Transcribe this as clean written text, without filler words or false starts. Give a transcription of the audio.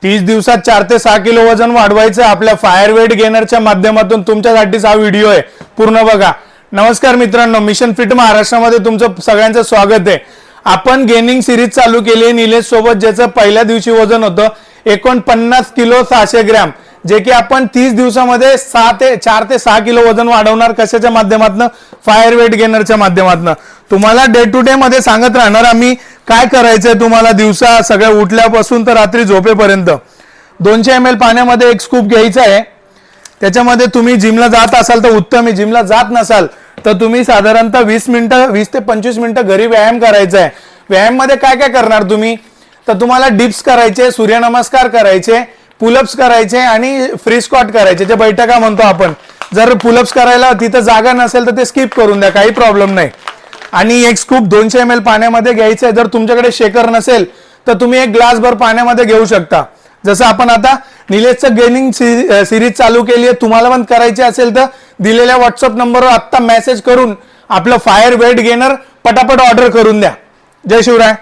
30 दिवसात 4 ते 6 किलो वजन वाढवायचं आपल्या फायर वेट गेनरच्या माध्यमातून तुमच्यासाठीच हा व्हिडिओ आहे, पूर्ण बघा। नमस्कार मित्रांनो, मिशन फिट महाराष्ट्रामध्ये तुमचं सगळ्यांचं स्वागत आहे। आपण गेनिंग सिरीज चालू केली आहे निलेश सोबत, ज्याचं पहिल्या दिवशी वजन होतं 49 किलो 600 ग्रॅम, जे की आपण 30 दिवसामध्ये 4 ते 6 किलो वजन वाढवणार। कशाच्या माध्यमातून? फायर वेट गेनरच्या माध्यमातून। तुम्हाला डे टू डे मध्ये सांगत राहणार आम्ही काय करायचंय तुम्हाला, दिवसा सगळ्या उठल्यापासून तर रात्री झोपेपर्यंत। 200 ml पाण्यामध्ये एक स्कूप घ्यायचा आहे। त्याच्यामध्ये तुम्ही जिमला जात असाल तर उत्तम आहे, जिमला जात नसाल तर तुम्ही साधारणतः 20 ते 25 मिनिटं घरी व्यायाम करायचा आहे। व्यायाम मध्ये काय काय करणार तुम्ही, तर तुम्हाला डिप्स करायचे, सूर्यनमस्कार करायचे, पुलअप्स करायचे आणि फ्री स्क्वॉट करायचे, जे बैठका म्हणतो आपण। जर पुलअप्स करायला तिथं जागा नसेल तर ते स्किप करून द्या, काही प्रॉब्लेम नाही। आणि एक स्कूप 200 ml पाण्यामध्ये घ्यायचं आहे। जर तुमच्याकडे शेकर नसेल तर तुम्ही एक ग्लासभर पाण्यामध्ये घेऊ शकता। जसं आपण आता निलेशचं गेनिंग सिरीज चालू केली आहे, तुम्हाला पण करायची असेल तर दिलेल्या व्हॉट्सअप नंबरवर आत्ता मेसेज करून आपलं फायर वेट गेनर पटापट ऑर्डर करून द्या। जय शिवराय।